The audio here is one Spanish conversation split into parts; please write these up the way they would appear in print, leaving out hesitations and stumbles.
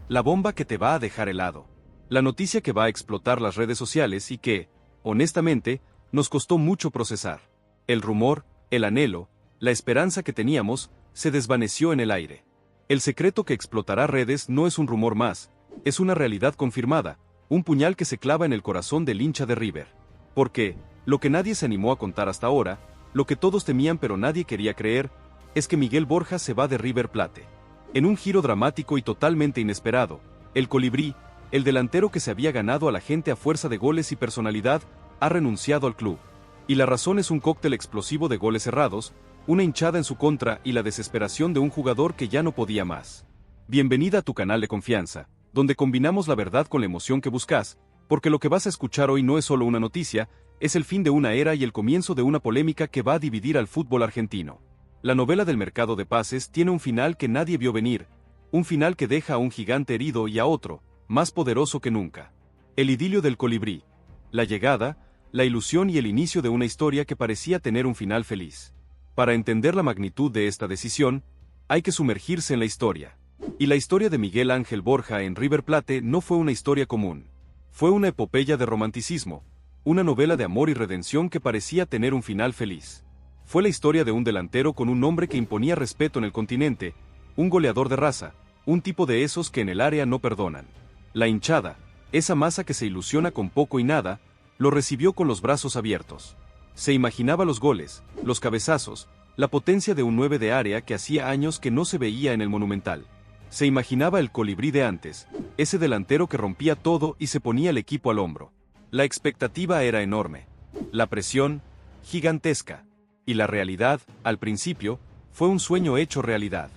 La bomba que te va a dejar helado. La noticia que va a explotar las redes sociales y que, honestamente, nos costó mucho procesar. El rumor, el anhelo, la esperanza que teníamos, se desvaneció en el aire. El secreto que explotará redes no es un rumor más, es una realidad confirmada, un puñal que se clava en el corazón del hincha de River. Porque, lo que nadie se animó a contar hasta ahora, lo que todos temían pero nadie quería creer, es que Miguel Borja se va de River Plate. En un giro dramático y totalmente inesperado, el colibrí, el delantero que se había ganado a la gente a fuerza de goles y personalidad, ha renunciado al club. Y la razón es un cóctel explosivo de goles cerrados, una hinchada en su contra y la desesperación de un jugador que ya no podía más. Bienvenida a tu canal de confianza, donde combinamos la verdad con la emoción que buscas, porque lo que vas a escuchar hoy no es solo una noticia, es el fin de una era y el comienzo de una polémica que va a dividir al fútbol argentino. La novela del mercado de pases tiene un final que nadie vio venir, un final que deja a un gigante herido y a otro, más poderoso que nunca. El idilio del colibrí, la llegada, la ilusión y el inicio de una historia que parecía tener un final feliz. Para entender la magnitud de esta decisión, hay que sumergirse en la historia. Y la historia de Miguel Ángel Borja en River Plate no fue una historia común. Fue una epopeya de romanticismo, una novela de amor y redención que parecía tener un final feliz. Fue la historia de un delantero con un nombre que imponía respeto en el continente, un goleador de raza, un tipo de esos que en el área no perdonan. La hinchada, esa masa que se ilusiona con poco y nada, lo recibió con los brazos abiertos. Se imaginaba los goles, los cabezazos, la potencia de un 9 de área que hacía años que no se veía en el Monumental. Se imaginaba el colibrí de antes, ese delantero que rompía todo y se ponía el equipo al hombro. La expectativa era enorme. La presión, gigantesca. Y la realidad, al principio, fue un sueño hecho realidad.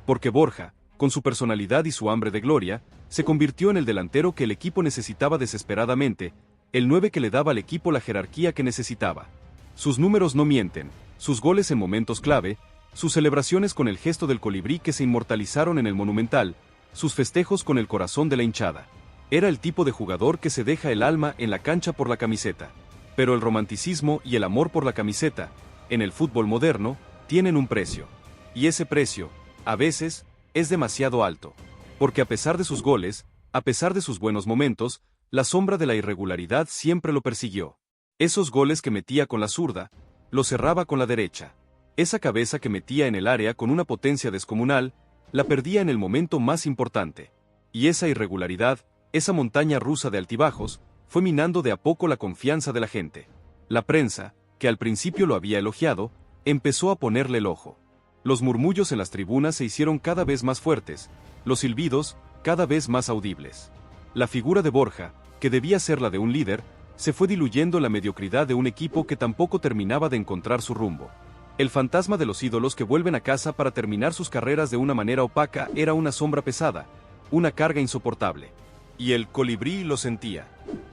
Porque Borja, con su personalidad y su hambre de gloria, se convirtió en el delantero que el equipo necesitaba desesperadamente, el 9 que le daba al equipo la jerarquía que necesitaba. Sus números no mienten, sus goles en momentos clave, sus celebraciones con el gesto del colibrí que se inmortalizaron en el Monumental, sus festejos con el corazón de la hinchada. Era el tipo de jugador que se deja el alma en la cancha por la camiseta. Pero el romanticismo y el amor por la camiseta, en el fútbol moderno, tienen un precio. Y ese precio, a veces, es demasiado alto. Porque a pesar de sus goles, a pesar de sus buenos momentos, la sombra de la irregularidad siempre lo persiguió. Esos goles que metía con la zurda, los cerraba con la derecha. Esa cabeza que metía en el área con una potencia descomunal, la perdía en el momento más importante. Y esa irregularidad, esa montaña rusa de altibajos, fue minando de a poco la confianza de la gente. La prensa, que al principio lo había elogiado, empezó a ponerle el ojo. Los murmullos en las tribunas se hicieron cada vez más fuertes, los silbidos, cada vez más audibles. La figura de Borja, que debía ser la de un líder, se fue diluyendo en la mediocridad de un equipo que tampoco terminaba de encontrar su rumbo. El fantasma de los ídolos que vuelven a casa para terminar sus carreras de una manera opaca era una sombra pesada, una carga insoportable. Y el colibrí lo sentía.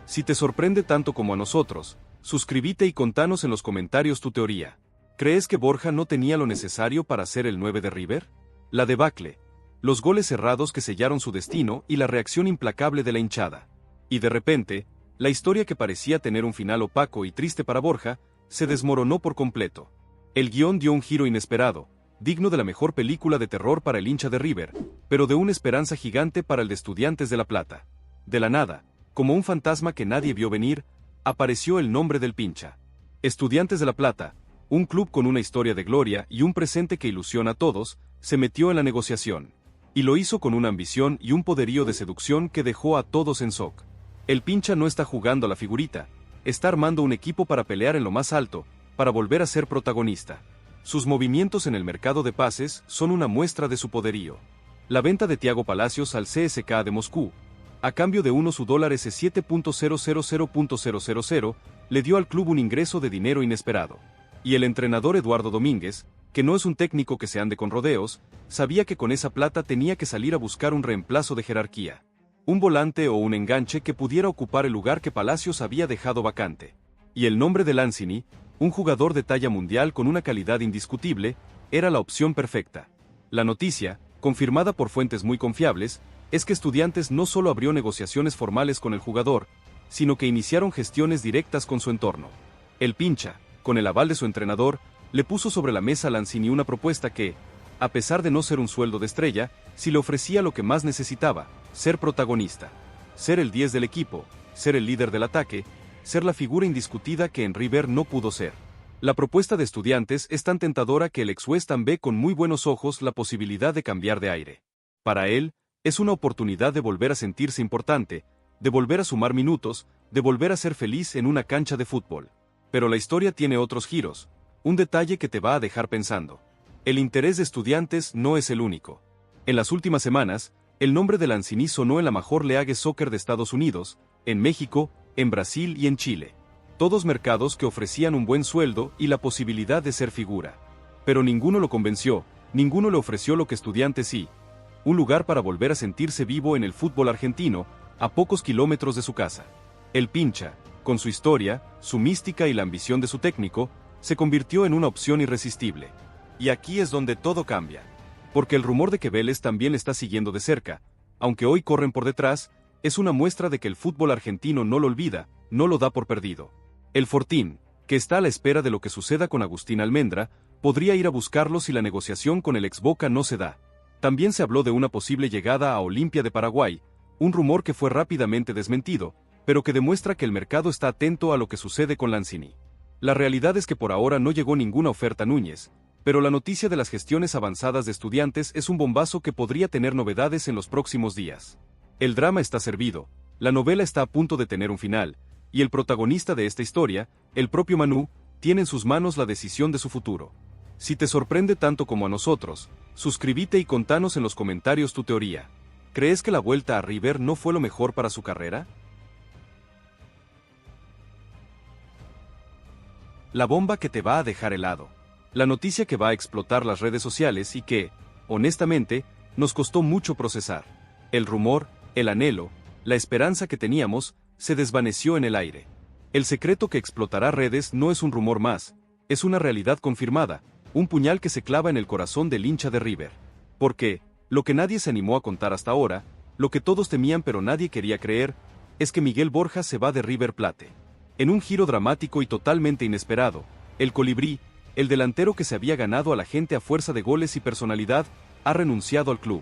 Si te sorprende tanto como a nosotros, suscríbete y contanos en los comentarios tu teoría. ¿Crees que Borja no tenía lo necesario para ser el 9 de River? La debacle, los goles cerrados que sellaron su destino y la reacción implacable de la hinchada. Y de repente, la historia que parecía tener un final opaco y triste para Borja, se desmoronó por completo. El guión dio un giro inesperado, digno de la mejor película de terror para el hincha de River, pero de una esperanza gigante para el de Estudiantes de La Plata. De la nada, como un fantasma que nadie vio venir, apareció el nombre del pincha. Estudiantes de La Plata, un club con una historia de gloria y un presente que ilusiona a todos, se metió en la negociación. Y lo hizo con una ambición y un poderío de seducción que dejó a todos en shock. El pincha no está jugando a la figurita, está armando un equipo para pelear en lo más alto, para volver a ser protagonista. Sus movimientos en el mercado de pases son una muestra de su poderío. La venta de Thiago Palacios al CSKA de Moscú, a cambio de unos $7.000.000, le dio al club un ingreso de dinero inesperado. Y el entrenador Eduardo Domínguez, que no es un técnico que se ande con rodeos, sabía que con esa plata tenía que salir a buscar un reemplazo de jerarquía. Un volante o un enganche que pudiera ocupar el lugar que Palacios había dejado vacante. Y el nombre de Lanzini, un jugador de talla mundial con una calidad indiscutible, era la opción perfecta. La noticia, confirmada por fuentes muy confiables, es que Estudiantes no solo abrió negociaciones formales con el jugador, sino que iniciaron gestiones directas con su entorno. El pincha, con el aval de su entrenador, le puso sobre la mesa a Lanzini una propuesta que, A pesar de no ser un sueldo de estrella, sí le ofrecía lo que más necesitaba: ser protagonista. Ser el 10 del equipo, ser el líder del ataque, ser la figura indiscutida que en River no pudo ser. La propuesta de Estudiantes es tan tentadora que el ex West Ham ve con muy buenos ojos la posibilidad de cambiar de aire. Para él, es una oportunidad de volver a sentirse importante, de volver a sumar minutos, de volver a ser feliz en una cancha de fútbol. Pero la historia tiene otros giros, un detalle que te va a dejar pensando. El interés de Estudiantes no es el único. En las últimas semanas, el nombre de Lanzini sonó en la Major League Soccer de Estados Unidos, en México, en Brasil y en Chile. Todos mercados que ofrecían un buen sueldo y la posibilidad de ser figura. Pero ninguno lo convenció, ninguno le ofreció lo que Estudiantes sí: un lugar para volver a sentirse vivo en el fútbol argentino, a pocos kilómetros de su casa. El Pincha, con su historia, su mística y la ambición de su técnico, se convirtió en una opción irresistible. Y aquí es donde todo cambia. Porque el rumor de que Vélez también le está siguiendo de cerca, aunque hoy corren por detrás, es una muestra de que el fútbol argentino no lo olvida, no lo da por perdido. El Fortín, que está a la espera de lo que suceda con Agustín Almendra, podría ir a buscarlo si la negociación con el ex Boca no se da. También se habló de una posible llegada a Olimpia de Paraguay, un rumor que fue rápidamente desmentido, pero que demuestra que el mercado está atento a lo que sucede con Lanzini. La realidad es que por ahora no llegó ninguna oferta a Núñez, pero la noticia de las gestiones avanzadas de Estudiantes es un bombazo que podría tener novedades en los próximos días. El drama está servido, la novela está a punto de tener un final, y el protagonista de esta historia, el propio Manu, tiene en sus manos la decisión de su futuro. Si te sorprende tanto como a nosotros, suscríbete y contanos en los comentarios tu teoría. ¿Crees que la vuelta a River no fue lo mejor para su carrera? La bomba que te va a dejar helado. La noticia que va a explotar las redes sociales y que, honestamente, nos costó mucho procesar. El rumor, el anhelo, la esperanza que teníamos, se desvaneció en el aire. El secreto que explotará redes no es un rumor más, es una realidad confirmada, un puñal que se clava en el corazón del hincha de River. Porque, lo que nadie se animó a contar hasta ahora, lo que todos temían pero nadie quería creer, es que Miguel Borja se va de River Plate. En un giro dramático y totalmente inesperado, el colibrí, el delantero que se había ganado a la gente a fuerza de goles y personalidad, ha renunciado al club.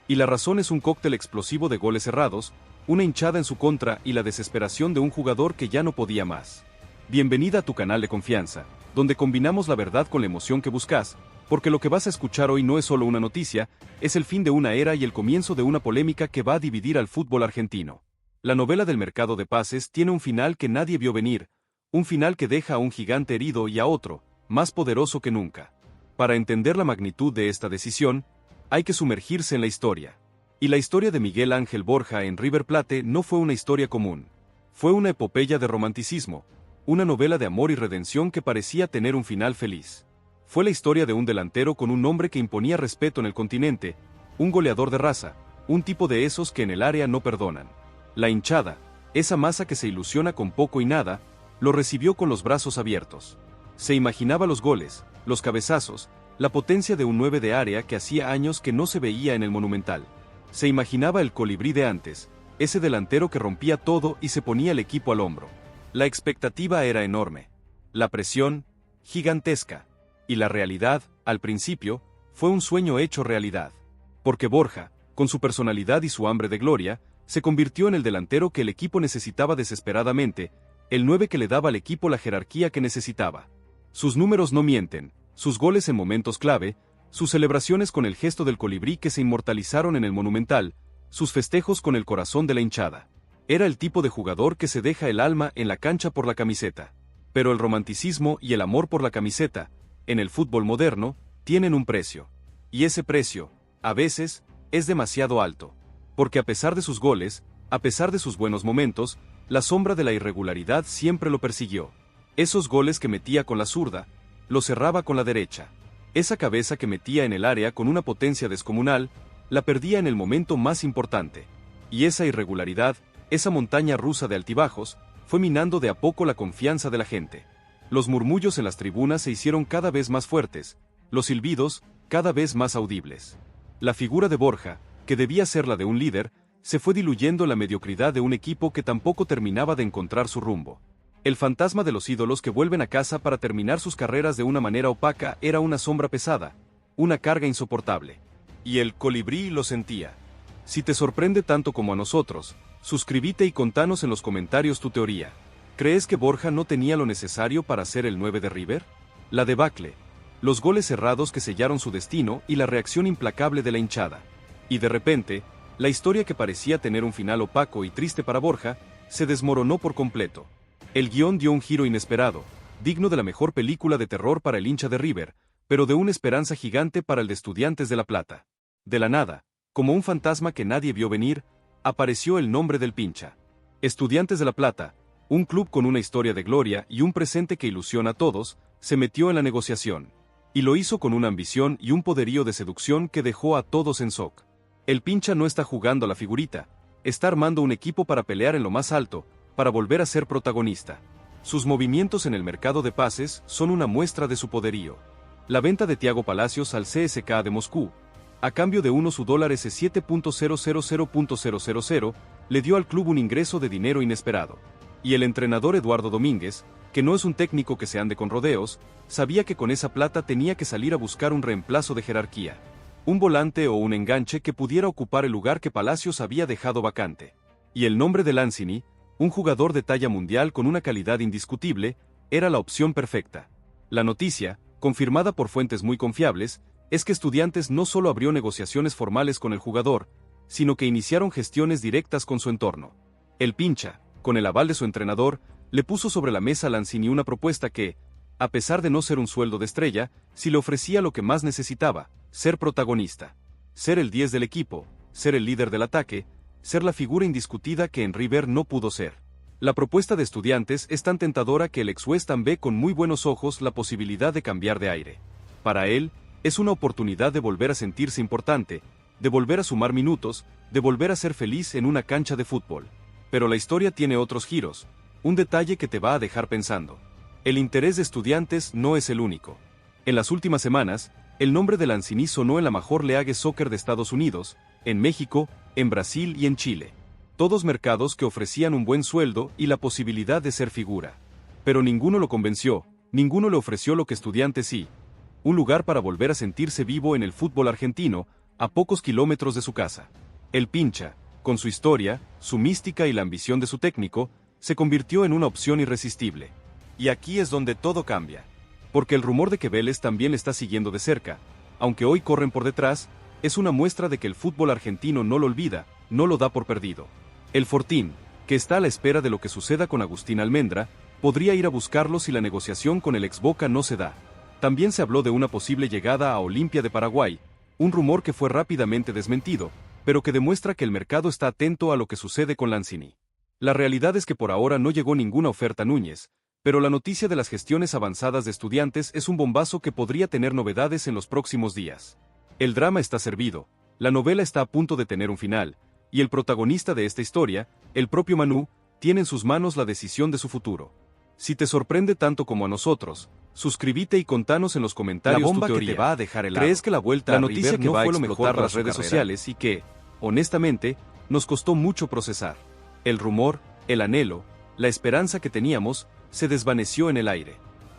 Y la razón es un cóctel explosivo de goles cerrados, una hinchada en su contra y la desesperación de un jugador que ya no podía más. Bienvenida a tu canal de confianza, donde combinamos la verdad con la emoción que buscas, porque lo que vas a escuchar hoy no es solo una noticia, es el fin de una era y el comienzo de una polémica que va a dividir al fútbol argentino. La novela del mercado de pases tiene un final que nadie vio venir, un final que deja a un gigante herido y a otro, más poderoso que nunca. Para entender la magnitud de esta decisión, hay que sumergirse en la historia. Y la historia de Miguel Ángel Borja en River Plate no fue una historia común. Fue una epopeya de romanticismo, una novela de amor y redención que parecía tener un final feliz. Fue la historia de un delantero con un nombre que imponía respeto en el continente, un goleador de raza, un tipo de esos que en el área no perdonan. La hinchada, esa masa que se ilusiona con poco y nada, lo recibió con los brazos abiertos. Se imaginaba los goles, los cabezazos, la potencia de un 9 de área que hacía años que no se veía en el Monumental. Se imaginaba el colibrí de antes, ese delantero que rompía todo y se ponía el equipo al hombro. La expectativa era enorme. La presión, gigantesca. Y la realidad, al principio, fue un sueño hecho realidad. Porque Borja, con su personalidad y su hambre de gloria, se convirtió en el delantero que el equipo necesitaba desesperadamente, el 9 que le daba al equipo la jerarquía que necesitaba. Sus números no mienten, sus goles en momentos clave, sus celebraciones con el gesto del colibrí que se inmortalizaron en el Monumental, sus festejos con el corazón de la hinchada. Era el tipo de jugador que se deja el alma en la cancha por la camiseta. Pero el romanticismo y el amor por la camiseta, en el fútbol moderno, tienen un precio. Y ese precio, a veces, es demasiado alto. Porque a pesar de sus goles, a pesar de sus buenos momentos, la sombra de la irregularidad siempre lo persiguió. Esos goles que metía con la zurda, los cerraba con la derecha. Esa cabeza que metía en el área con una potencia descomunal, la perdía en el momento más importante. Y esa irregularidad, esa montaña rusa de altibajos, fue minando de a poco la confianza de la gente. Los murmullos en las tribunas se hicieron cada vez más fuertes, los silbidos, cada vez más audibles. La figura de Borja, que debía ser la de un líder, se fue diluyendo en la mediocridad de un equipo que tampoco terminaba de encontrar su rumbo. El fantasma de los ídolos que vuelven a casa para terminar sus carreras de una manera opaca era una sombra pesada, una carga insoportable. Y el colibrí lo sentía. Si te sorprende tanto como a nosotros, suscríbete y contanos en los comentarios tu teoría. ¿Crees que Borja no tenía lo necesario para ser el 9 de River? La debacle, los goles cerrados que sellaron su destino y la reacción implacable de la hinchada. Y de repente, la historia que parecía tener un final opaco y triste para Borja, se desmoronó por completo. El guión dio un giro inesperado, digno de la mejor película de terror para el hincha de River, pero de una esperanza gigante para el de Estudiantes de La Plata. De la nada, como un fantasma que nadie vio venir, apareció el nombre del Pincha. Estudiantes de La Plata, un club con una historia de gloria y un presente que ilusiona a todos, se metió en la negociación. Y lo hizo con una ambición y un poderío de seducción que dejó a todos en shock. El Pincha no está jugando a la figurita, está armando un equipo para pelear en lo más alto, para volver a ser protagonista. Sus movimientos en el mercado de pases son una muestra de su poderío. La venta de Thiago Palacios al CSKA de Moscú, a cambio de unos $7.000.000, le dio al club un ingreso de dinero inesperado. Y el entrenador Eduardo Domínguez, que no es un técnico que se ande con rodeos, sabía que con esa plata tenía que salir a buscar un reemplazo de jerarquía. Un volante o un enganche que pudiera ocupar el lugar que Palacios había dejado vacante. Y el nombre de Lanzini, un jugador de talla mundial con una calidad indiscutible, era la opción perfecta. La noticia, confirmada por fuentes muy confiables, es que Estudiantes no solo abrió negociaciones formales con el jugador, sino que iniciaron gestiones directas con su entorno. El Pincha, con el aval de su entrenador, le puso sobre la mesa a Lanzini una propuesta que, a pesar de no ser un sueldo de estrella, sí le ofrecía lo que más necesitaba: ser protagonista. Ser el 10 del equipo, ser el líder del ataque, ser la figura indiscutida que en River no pudo ser. La propuesta de Estudiantes es tan tentadora que el ex West Ham ve con muy buenos ojos la posibilidad de cambiar de aire. Para él, es una oportunidad de volver a sentirse importante, de volver a sumar minutos, de volver a ser feliz en una cancha de fútbol. Pero la historia tiene otros giros, un detalle que te va a dejar pensando. El interés de Estudiantes no es el único. En las últimas semanas, el nombre de Lanzini sonó en la Major League Soccer de Estados Unidos, en México, en Brasil y en Chile. Todos mercados que ofrecían un buen sueldo y la posibilidad de ser figura. Pero ninguno lo convenció, ninguno le ofreció lo que Estudiantes sí: un lugar para volver a sentirse vivo en el fútbol argentino, a pocos kilómetros de su casa. El Pincha, con su historia, su mística y la ambición de su técnico, se convirtió en una opción irresistible. Y aquí es donde todo cambia. Porque el rumor de que Vélez también está siguiendo de cerca, aunque hoy corren por detrás, es una muestra de que el fútbol argentino no lo olvida, no lo da por perdido. El Fortín, que está a la espera de lo que suceda con Agustín Almendra, podría ir a buscarlo si la negociación con el ex Boca no se da. También se habló de una posible llegada a Olimpia de Paraguay, un rumor que fue rápidamente desmentido, pero que demuestra que el mercado está atento a lo que sucede con Lanzini. La realidad es que por ahora no llegó ninguna oferta a Núñez, pero la noticia de las gestiones avanzadas de Estudiantes es un bombazo que podría tener novedades en los próximos días. El drama está servido, la novela está a punto de tener un final, y el protagonista de esta historia, el propio Manu, tiene en sus manos la decisión de su futuro. Si te sorprende tanto como a nosotros, suscríbete y contanos en los comentarios La bomba tu que teoría. te va a dejar helado. ¿Crees que la vuelta La a noticia River que no va a fue lo mejor explotar para las su redes carrera? sociales y que, honestamente, nos costó mucho procesar? El rumor, el anhelo, la esperanza que teníamos, se desvaneció en el aire.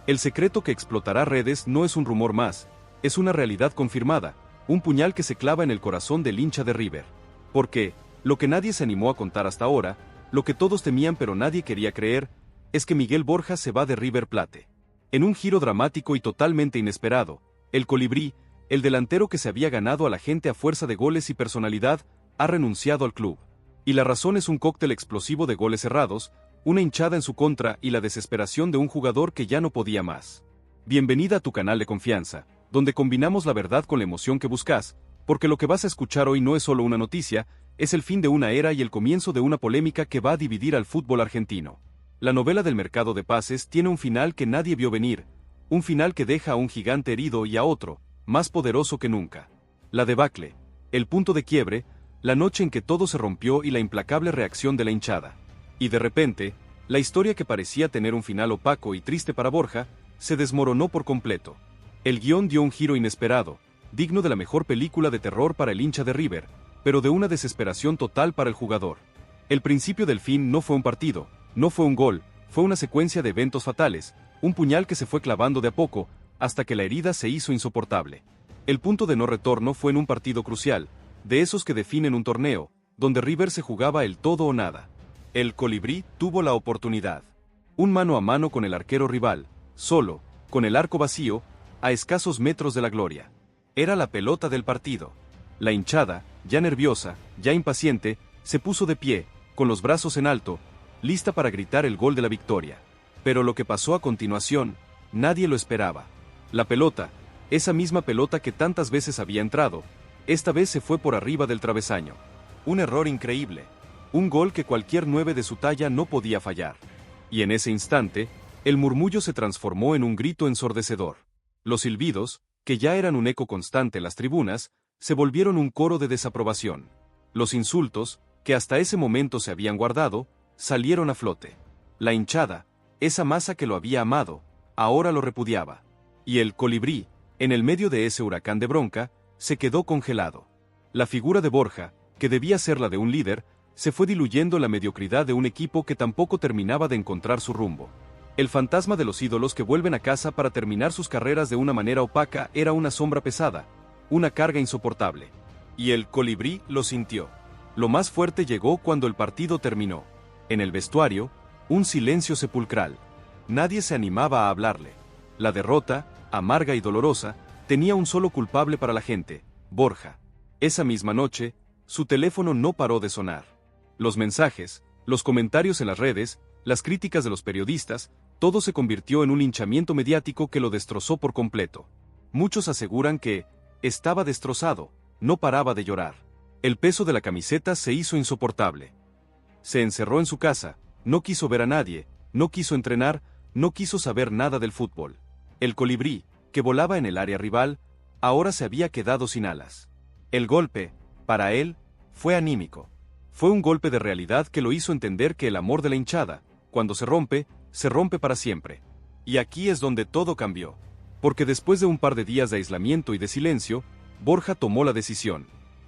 El secreto que explotará redes no es un rumor más, es una realidad confirmada, un puñal que se clava en el corazón del hincha de River. Porque, lo que nadie se animó a contar hasta ahora, lo que todos temían pero nadie quería creer, es que Miguel Borja se va de River Plate. En un giro dramático y totalmente inesperado, el colibrí, el delantero que se había ganado a la gente a fuerza de goles y personalidad, ha renunciado al club. Y la razón es un cóctel explosivo de goles cerrados, una hinchada en su contra y la desesperación de un jugador que ya no podía más. Bienvenida a tu canal de confianza, donde combinamos la verdad con la emoción que buscas, porque lo que vas a escuchar hoy no es solo una noticia, es el fin de una era y el comienzo de una polémica que va a dividir al fútbol argentino. La novela del mercado de pases tiene un final que nadie vio venir, un final que deja a un gigante herido y a otro, más poderoso que nunca. La debacle, el punto de quiebre, la noche en que todo se rompió y la implacable reacción de la hinchada. Y de repente, la historia que parecía tener un final opaco y triste para Borja, se desmoronó por completo. El guión dio un giro inesperado, digno de la mejor película de terror para el hincha de River, pero de una desesperación total para el jugador. El principio del fin no fue un partido, no fue un gol, fue una secuencia de eventos fatales, un puñal que se fue clavando de a poco, hasta que la herida se hizo insoportable. El punto de no retorno fue en un partido crucial, de esos que definen un torneo, donde River se jugaba el todo o nada. El Colibrí tuvo la oportunidad. Un mano a mano con el arquero rival, solo, con el arco vacío, a escasos metros de la gloria. Era la pelota del partido. La hinchada, ya nerviosa, ya impaciente, se puso de pie, con los brazos en alto, lista para gritar el gol de la victoria. Pero lo que pasó a continuación, nadie lo esperaba. La pelota, esa misma pelota que tantas veces había entrado, esta vez se fue por arriba del travesaño. Un error increíble. Un gol que cualquier 9 de su talla no podía fallar. Y en ese instante, el murmullo se transformó en un grito ensordecedor. Los silbidos, que ya eran un eco constante en las tribunas, se volvieron un coro de desaprobación. Los insultos, que hasta ese momento se habían guardado, salieron a flote. La hinchada, esa masa que lo había amado, ahora lo repudiaba. Y el Colibrí, en el medio de ese huracán de bronca, se quedó congelado. La figura de Borja, que debía ser la de un líder, se fue diluyendo en la mediocridad de un equipo que tampoco terminaba de encontrar su rumbo. El fantasma de los ídolos que vuelven a casa para terminar sus carreras de una manera opaca era una sombra pesada, una carga insoportable. Y el Colibrí lo sintió. Lo más fuerte llegó cuando el partido terminó. En el vestuario, un silencio sepulcral. Nadie se animaba a hablarle. La derrota, amarga y dolorosa, tenía un solo culpable para la gente: Borja. Esa misma noche, su teléfono no paró de sonar. Los mensajes, los comentarios en las redes, las críticas de los periodistas, todo se convirtió en un linchamiento mediático que lo destrozó por completo. Muchos aseguran que estaba destrozado, no paraba de llorar. El peso de la camiseta se hizo insoportable. Se encerró en su casa, no quiso ver a nadie, no quiso entrenar, no quiso saber nada del fútbol. El Colibrí, que volaba en el área rival, ahora se había quedado sin alas. El golpe, para él, fue anímico. Fue un golpe de realidad que lo hizo entender que el amor de la hinchada, cuando se rompe para siempre. Y aquí es donde todo cambió. Porque después de un par de días de aislamiento y de silencio, Borja tomó la decisión.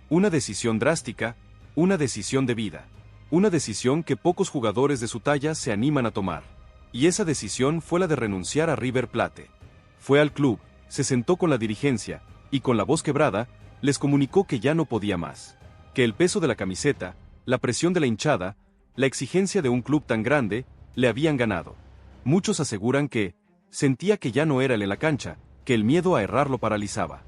Una decisión drástica, una decisión de vida. Una decisión que pocos jugadores de su talla se animan a tomar. Y esa decisión fue la de renunciar a River Plate. Fue al club, se sentó con la dirigencia, y con la voz quebrada, les comunicó que ya no podía más. Que el peso de la camiseta, la presión de la hinchada, la exigencia de un club tan grande, le habían ganado. Muchos aseguran que sentía que ya no era él en la cancha, que el miedo a errar lo paralizaba.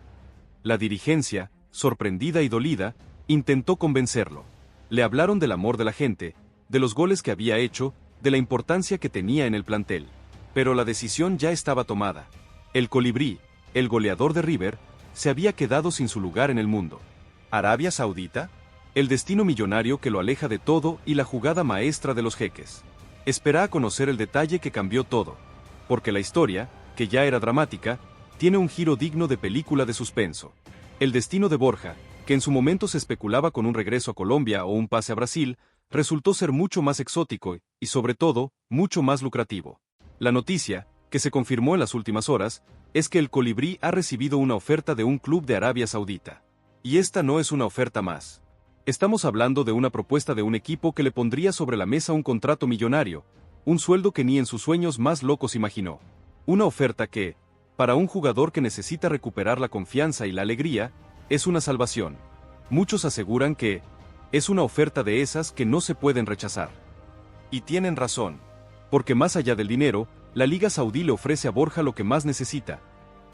La dirigencia, sorprendida y dolida, intentó convencerlo. Le hablaron del amor de la gente, de los goles que había hecho, de la importancia que tenía en el plantel. Pero la decisión ya estaba tomada. El Colibrí, el goleador de River, se había quedado sin su lugar en el mundo. ¿Arabia Saudita? El destino millonario que lo aleja de todo y la jugada maestra de los jeques. Espera a conocer el detalle que cambió todo. Porque la historia, que ya era dramática, tiene un giro digno de película de suspenso. El destino de Borja, que en su momento se especulaba con un regreso a Colombia o un pase a Brasil, resultó ser mucho más exótico y, sobre todo, mucho más lucrativo. La noticia, que se confirmó en las últimas horas, es que el Colibrí ha recibido una oferta de un club de Arabia Saudita. Y esta no es una oferta más. Estamos hablando de una propuesta de un equipo que le pondría sobre la mesa un contrato millonario, un sueldo que ni en sus sueños más locos imaginó. Una oferta que, para un jugador que necesita recuperar la confianza y la alegría, es una salvación. Muchos aseguran que es una oferta de esas que no se pueden rechazar. Y tienen razón. Porque más allá del dinero, la Liga Saudí le ofrece a Borja lo que más necesita: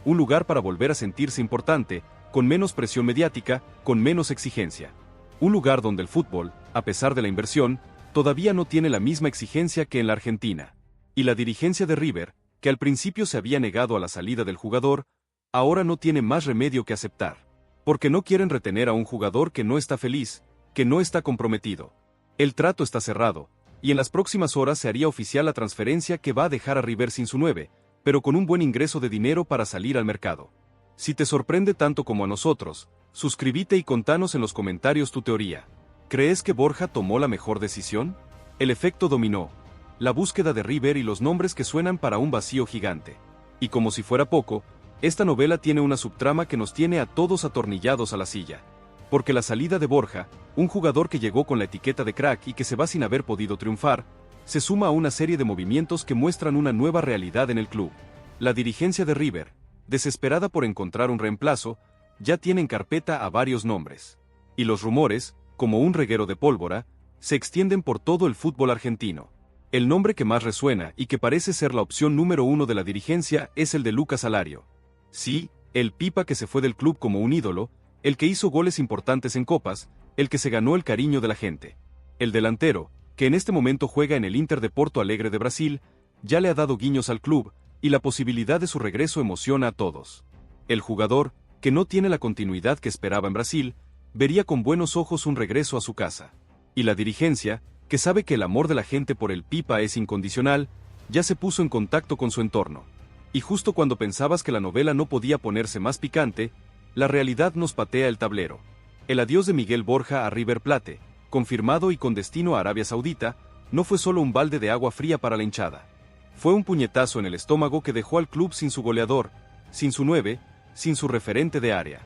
un lugar para volver a sentirse importante, con menos presión mediática, con menos exigencia. Un lugar donde el fútbol, a pesar de la inversión, todavía no tiene la misma exigencia que en la Argentina. Y la dirigencia de River, que al principio se había negado a la salida del jugador, ahora no tiene más remedio que aceptar. Porque no quieren retener a un jugador que no está feliz, que no está comprometido. El trato está cerrado, y en las próximas horas se haría oficial la transferencia que va a dejar a River sin su 9, pero con un buen ingreso de dinero para salir al mercado. Si te sorprende tanto como a nosotros, suscríbete y contanos en los comentarios tu teoría. ¿Crees que Borja tomó la mejor decisión? El efecto dominó. La búsqueda de River y los nombres que suenan para un vacío gigante. Y como si fuera poco, esta novela tiene una subtrama que nos tiene a todos atornillados a la silla. Porque la salida de Borja, un jugador que llegó con la etiqueta de crack y que se va sin haber podido triunfar, se suma a una serie de movimientos que muestran una nueva realidad en el club. La dirigencia de River, desesperada por encontrar un reemplazo, ya tiene en carpeta a varios nombres. Y los rumores, como un reguero de pólvora, se extienden por todo el fútbol argentino. El nombre que más resuena y que parece ser la opción número uno de la dirigencia es el de Lucas Alario. Sí, el Pipa que se fue del club como un ídolo, el que hizo goles importantes en copas, el que se ganó el cariño de la gente. El delantero, que en este momento juega en el Inter de Porto Alegre de Brasil, ya le ha dado guiños al club, y la posibilidad de su regreso emociona a todos. El jugador, que no tiene la continuidad que esperaba en Brasil, vería con buenos ojos un regreso a su casa. Y la dirigencia, que sabe que el amor de la gente por el Pipa es incondicional, ya se puso en contacto con su entorno. Y justo cuando pensabas que la novela no podía ponerse más picante, la realidad nos patea el tablero. El adiós de Miguel Borja a River Plate, confirmado y con destino a Arabia Saudita, no fue solo un balde de agua fría para la hinchada. Fue un puñetazo en el estómago que dejó al club sin su goleador, sin su 9, sin su referente de área.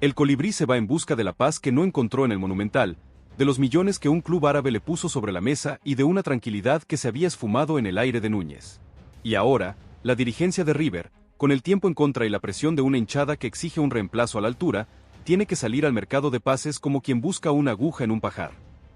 El colibrí se va en busca de la paz que no encontró en el Monumental, de los millones que un club árabe le puso sobre la mesa y de una tranquilidad que se había esfumado en el aire de Núñez. Y ahora, la dirigencia de River, con el tiempo en contra y la presión de una hinchada que exige un reemplazo a la altura, tiene que salir al mercado de pases como quien busca una aguja en un pajar.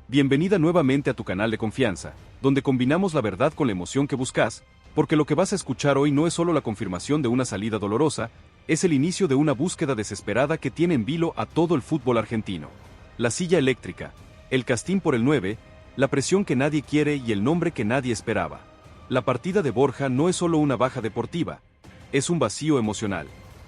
Bienvenida nuevamente a tu canal de confianza, donde combinamos la verdad con la emoción que buscas, porque lo que vas a escuchar hoy no es solo la confirmación de una salida dolorosa, es el inicio de una búsqueda desesperada que tiene en vilo a todo el fútbol argentino. La silla eléctrica, el castín por el 9, la presión que nadie quiere y el nombre que nadie esperaba. La partida de Borja no es solo una baja deportiva, es un vacío emocional.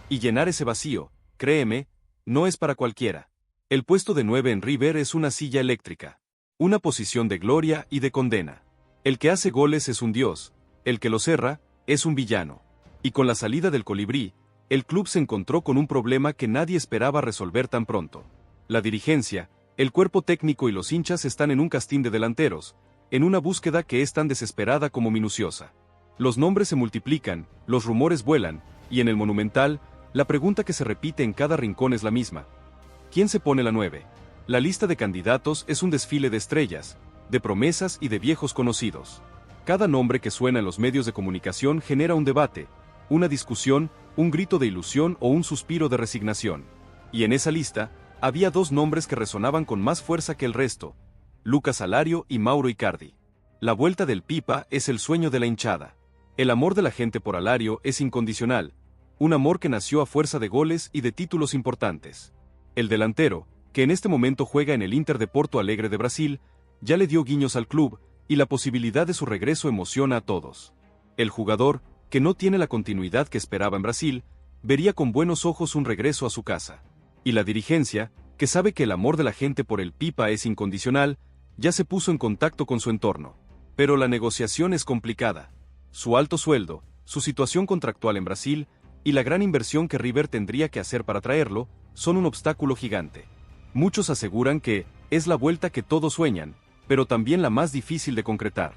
Y llenar ese vacío, créeme, no es para cualquiera. El puesto de 9 en River es una silla eléctrica. Una posición de gloria y de condena. El que hace goles es un dios, el que los cerra, es un villano. Y con la salida del colibrí, el club se encontró con un problema que nadie esperaba resolver tan pronto. La dirigencia, el cuerpo técnico y los hinchas están en un castín de delanteros, en una búsqueda que es tan desesperada como minuciosa. Los nombres se multiplican, los rumores vuelan, y en el Monumental, la pregunta que se repite en cada rincón es la misma. ¿Quién se pone la 9? La lista de candidatos es un desfile de estrellas, de promesas y de viejos conocidos. Cada nombre que suena en los medios de comunicación genera un debate, una discusión, un grito de ilusión o un suspiro de resignación. Y en esa lista, había dos nombres que resonaban con más fuerza que el resto, Lucas Alario y Mauro Icardi. La vuelta del Pipa es el sueño de la hinchada. El amor de la gente por Alario es incondicional, un amor que nació a fuerza de goles y de títulos importantes. El delantero, que en este momento juega en el Inter de Porto Alegre de Brasil, ya le dio guiños al club, y la posibilidad de su regreso emociona a todos. El jugador, que no tiene la continuidad que esperaba en Brasil, vería con buenos ojos un regreso a su casa. Y la dirigencia, que sabe que el amor de la gente por el Pipa es incondicional, ya se puso en contacto con su entorno. Pero la negociación es complicada. Su alto sueldo, su situación contractual en Brasil, y la gran inversión que River tendría que hacer para traerlo, son un obstáculo gigante. Muchos aseguran que es la vuelta que todos sueñan, pero también la más difícil de concretar.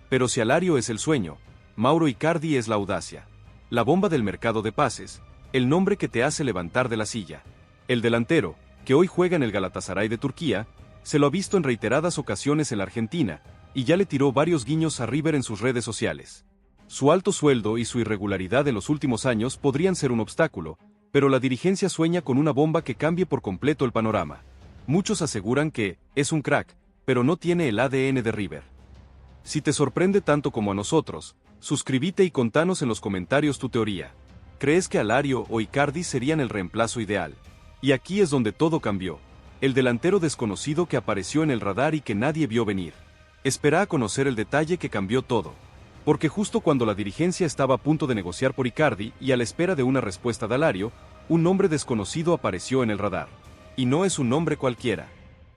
Pero si Alario es el sueño, Mauro Icardi es la audacia. La bomba del mercado de pases, el nombre que te hace levantar de la silla. El delantero, que hoy juega en el Galatasaray de Turquía, se lo ha visto en reiteradas ocasiones en la Argentina, y ya le tiró varios guiños a River en sus redes sociales. Su alto sueldo y su irregularidad en los últimos años podrían ser un obstáculo, pero la dirigencia sueña con una bomba que cambie por completo el panorama. Muchos aseguran que es un crack, pero no tiene el ADN de River. Si te sorprende tanto como a nosotros, suscríbete y contanos en los comentarios tu teoría. ¿Crees que Alario o Icardi serían el reemplazo ideal? Y aquí es donde todo cambió. El delantero desconocido que apareció en el radar y que nadie vio venir. Espera a conocer el detalle que cambió todo. Porque justo cuando la dirigencia estaba a punto de negociar por Icardi y a la espera de una respuesta de Alario, un nombre desconocido apareció en el radar. Y no es un nombre cualquiera.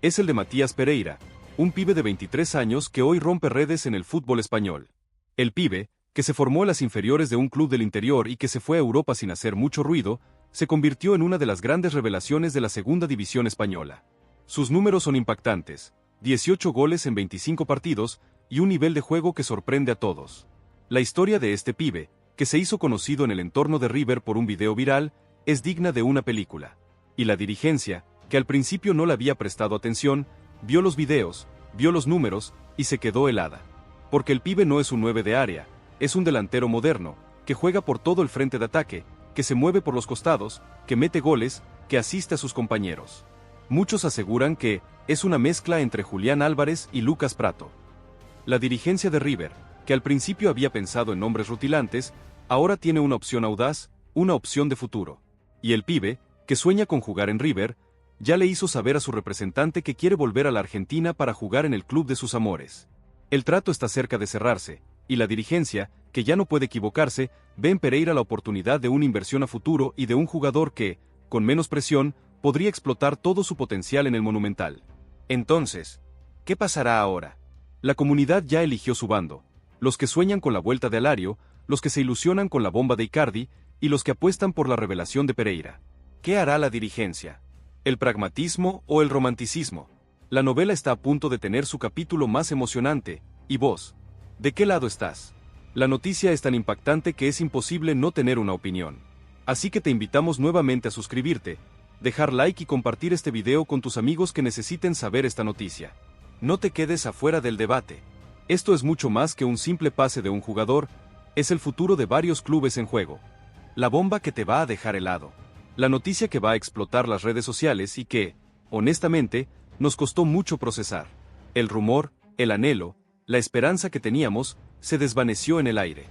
Es el de Matías Pereira, un pibe de 23 años que hoy rompe redes en el fútbol español. El pibe, que se formó en las inferiores de un club del interior y que se fue a Europa sin hacer mucho ruido, se convirtió en una de las grandes revelaciones de la segunda división española. Sus números son impactantes, 18 goles en 25 partidos y un nivel de juego que sorprende a todos. La historia de este pibe, que se hizo conocido en el entorno de River por un video viral, es digna de una película. Y la dirigencia, que al principio no le había prestado atención, vio los videos, vio los números y se quedó helada. Porque el pibe no es un 9 de área, es un delantero moderno, que juega por todo el frente de ataque, que se mueve por los costados, que mete goles, que asiste a sus compañeros. Muchos aseguran que es una mezcla entre Julián Álvarez y Lucas Pratto. La dirigencia de River, que al principio había pensado en nombres rutilantes, ahora tiene una opción audaz, una opción de futuro. Y el pibe, que sueña con jugar en River, ya le hizo saber a su representante que quiere volver a la Argentina para jugar en el club de sus amores. El trato está cerca de cerrarse, y la dirigencia, que ya no puede equivocarse, ve en Pereira la oportunidad de una inversión a futuro y de un jugador que, con menos presión, podría explotar todo su potencial en el Monumental. Entonces, ¿qué pasará ahora? La comunidad ya eligió su bando, los que sueñan con la vuelta de Alario, los que se ilusionan con la bomba de Icardi, y los que apuestan por la revelación de Pereira. ¿Qué hará la dirigencia? ¿El pragmatismo o el romanticismo? La novela está a punto de tener su capítulo más emocionante, ¿y vos? ¿De qué lado estás? La noticia es tan impactante que es imposible no tener una opinión. Así que te invitamos nuevamente a suscribirte, dejar like y compartir este video con tus amigos que necesiten saber esta noticia. No te quedes afuera del debate. Esto es mucho más que un simple pase de un jugador, es el futuro de varios clubes en juego. La bomba que te va a dejar helado. La noticia que va a explotar las redes sociales y que, honestamente, nos costó mucho procesar. El rumor, el anhelo, la esperanza que teníamos, se desvaneció en el aire.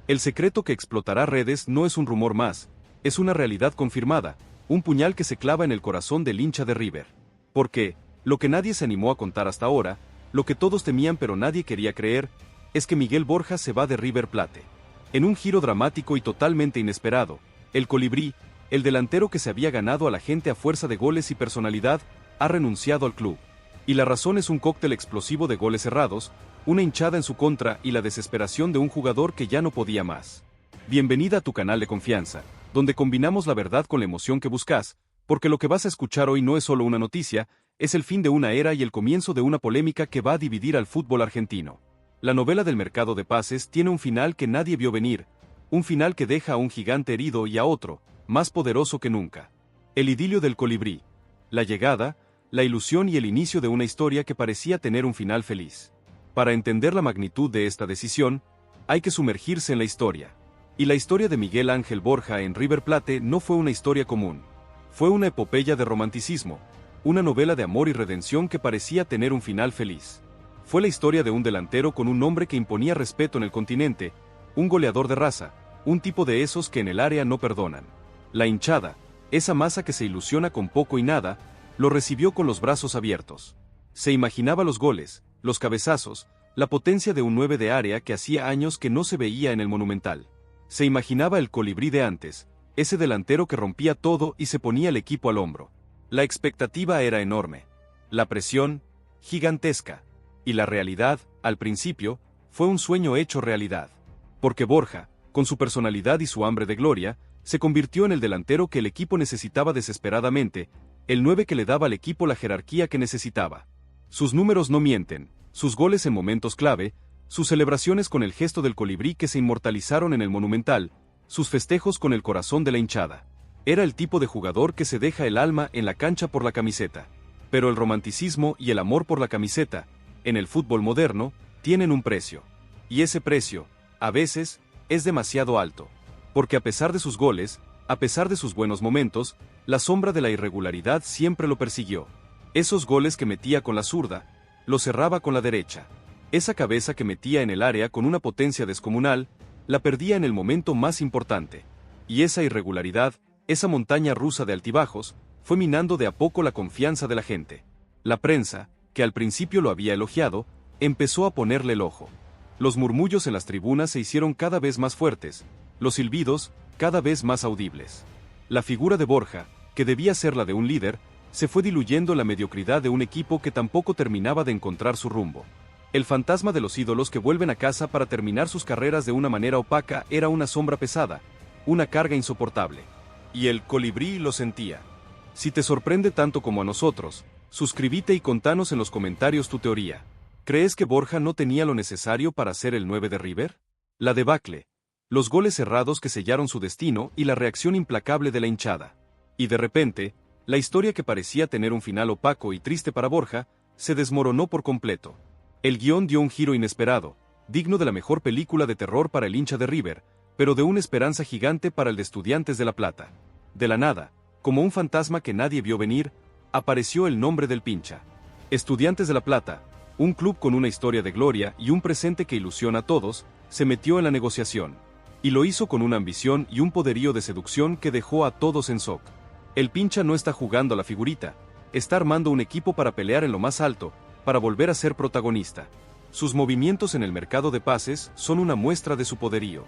El secreto que explotará redes no es un rumor más, es una realidad confirmada, un puñal que se clava en el corazón del hincha de River. Porque, lo que nadie se animó a contar hasta ahora, lo que todos temían pero nadie quería creer, es que Miguel Borja se va de River Plate. En un giro dramático y totalmente inesperado, el colibrí, el delantero que se había ganado a la gente a fuerza de goles y personalidad, ha renunciado al club. Y la razón es un cóctel explosivo de goles cerrados, una hinchada en su contra y la desesperación de un jugador que ya no podía más. Bienvenida a tu canal de confianza, donde combinamos la verdad con la emoción que buscas, porque lo que vas a escuchar hoy no es solo una noticia, es el fin de una era y el comienzo de una polémica que va a dividir al fútbol argentino. La novela del mercado de pases tiene un final que nadie vio venir, un final que deja a un gigante herido y a otro, más poderoso que nunca. El idilio del colibrí, la llegada, la ilusión y el inicio de una historia que parecía tener un final feliz. Para entender la magnitud de esta decisión, hay que sumergirse en la historia. Y la historia de Miguel Ángel Borja en River Plate no fue una historia común. Fue una epopeya de romanticismo, una novela de amor y redención que parecía tener un final feliz. Fue la historia de un delantero con un nombre que imponía respeto en el continente, un goleador de raza, un tipo de esos que en el área no perdonan. La hinchada, esa masa que se ilusiona con poco y nada, lo recibió con los brazos abiertos. Se imaginaba los goles, los cabezazos, la potencia de un 9 de área que hacía años que no se veía en el Monumental. Se imaginaba el colibrí de antes, ese delantero que rompía todo y se ponía el equipo al hombro. La expectativa era enorme. La presión, gigantesca. Y la realidad, al principio, fue un sueño hecho realidad. Porque Borja, con su personalidad y su hambre de gloria, se convirtió en el delantero que el equipo necesitaba desesperadamente, el 9 que le daba al equipo la jerarquía que necesitaba. Sus números no mienten, sus goles en momentos clave, sus celebraciones con el gesto del colibrí que se inmortalizaron en el Monumental, sus festejos con el corazón de la hinchada. Era el tipo de jugador que se deja el alma en la cancha por la camiseta. Pero el romanticismo y el amor por la camiseta, en el fútbol moderno, tienen un precio. Y ese precio, a veces, es demasiado alto. Porque a pesar de sus goles, a pesar de sus buenos momentos, la sombra de la irregularidad siempre lo persiguió. Esos goles que metía con la zurda, los cerraba con la derecha. Esa cabeza que metía en el área con una potencia descomunal, la perdía en el momento más importante. Y esa irregularidad, esa montaña rusa de altibajos, fue minando de a poco la confianza de la gente. La prensa, que al principio lo había elogiado, empezó a ponerle el ojo. Los murmullos en las tribunas se hicieron cada vez más fuertes, los silbidos, cada vez más audibles. La figura de Borja, que debía ser la de un líder, se fue diluyendo en la mediocridad de un equipo que tampoco terminaba de encontrar su rumbo. El fantasma de los ídolos que vuelven a casa para terminar sus carreras de una manera opaca era una sombra pesada, una carga insoportable. Y el colibrí lo sentía. Si te sorprende tanto como a nosotros, suscríbete y contanos en los comentarios tu teoría. ¿Crees que Borja no tenía lo necesario para ser el 9 de River? La debacle, los goles cerrados que sellaron su destino y la reacción implacable de la hinchada. Y de repente, la historia que parecía tener un final opaco y triste para Borja, se desmoronó por completo. El guión dio un giro inesperado, digno de la mejor película de terror para el hincha de River, pero de una esperanza gigante para el de Estudiantes de La Plata. De la nada, Como un fantasma que nadie vio venir, apareció el nombre del Pincha. Estudiantes de La Plata, un club con una historia de gloria y un presente que ilusiona a todos, se metió en la negociación. Y lo hizo con una ambición y un poderío de seducción que dejó a todos en shock. El Pincha no está jugando a la figurita, está armando un equipo para pelear en lo más alto, para volver a ser protagonista. Sus movimientos en el mercado de pases son una muestra de su poderío.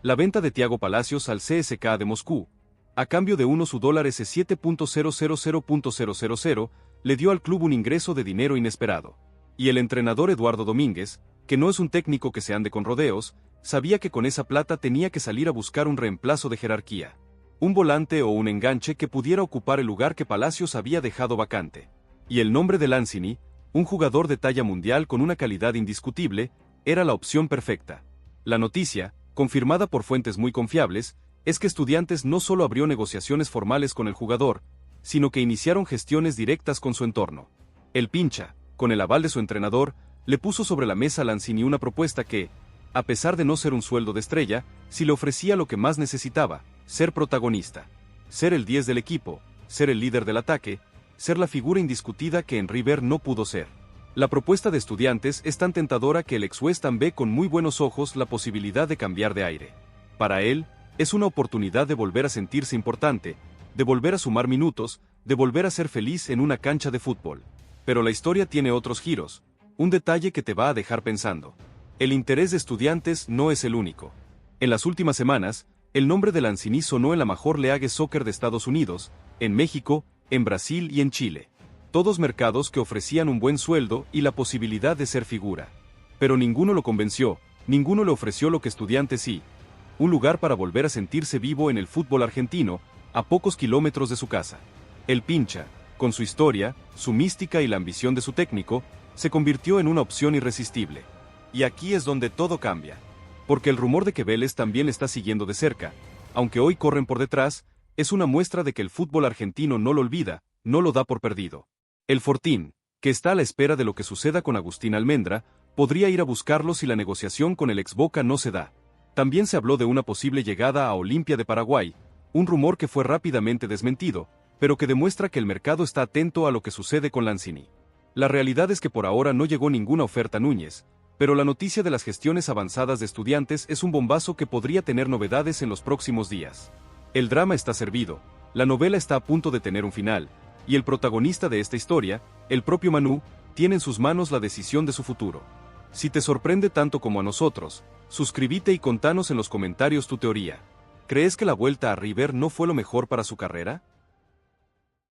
La venta de Thiago Palacios al CSKA de Moscú, a cambio de unos $7.000.000, le dio al club un ingreso de dinero inesperado. Y el entrenador Eduardo Domínguez, que no es un técnico que se ande con rodeos, sabía que con esa plata tenía que salir a buscar un reemplazo de jerarquía. Un volante o un enganche que pudiera ocupar el lugar que Palacios había dejado vacante. Y el nombre de Lanzini, un jugador de talla mundial con una calidad indiscutible, era la opción perfecta. La noticia, confirmada por fuentes muy confiables, es que Estudiantes no solo abrió negociaciones formales con el jugador, sino que iniciaron gestiones directas con su entorno. El Pincha, con el aval de su entrenador, le puso sobre la mesa a Lanzini una propuesta que, a pesar de no ser un sueldo de estrella, sí le ofrecía lo que más necesitaba: ser protagonista, ser el 10 del equipo, ser el líder del ataque, ser la figura indiscutida que en River no pudo ser. La propuesta de Estudiantes es tan tentadora que el ex West Ham ve con muy buenos ojos la posibilidad de cambiar de aire. Para él, es una oportunidad de volver a sentirse importante, de volver a sumar minutos, de volver a ser feliz en una cancha de fútbol. Pero la historia tiene otros giros, un detalle que te va a dejar pensando. El interés de Estudiantes no es el único. En las últimas semanas, el nombre de Lanzini sonó en la Major League Soccer de Estados Unidos, en México, en Brasil y en Chile. Todos mercados que ofrecían un buen sueldo y la posibilidad de ser figura. Pero ninguno lo convenció, ninguno le ofreció lo que Estudiantes sí: un lugar para volver a sentirse vivo en el fútbol argentino, a pocos kilómetros de su casa. El Pincha, con su historia, su mística y la ambición de su técnico, se convirtió en una opción irresistible. Y aquí es donde todo cambia. Porque el rumor de que Vélez también le está siguiendo de cerca, aunque hoy corren por detrás, es una muestra de que el fútbol argentino no lo olvida, no lo da por perdido. El Fortín, que está a la espera de lo que suceda con Agustín Almendra, podría ir a buscarlo si la negociación con el ex Boca no se da. También se habló de una posible llegada a Olimpia de Paraguay, un rumor que fue rápidamente desmentido, pero que demuestra que el mercado está atento a lo que sucede con Lanzini. La realidad es que por ahora no llegó ninguna oferta a Núñez, pero la noticia de las gestiones avanzadas de Estudiantes es un bombazo que podría tener novedades en los próximos días. El drama está servido, la novela está a punto de tener un final, y el protagonista de esta historia, el propio Manu, tiene en sus manos la decisión de su futuro. Si te sorprende tanto como a nosotros, suscríbete y contanos en los comentarios tu teoría. ¿Crees que la vuelta a River no fue lo mejor para su carrera?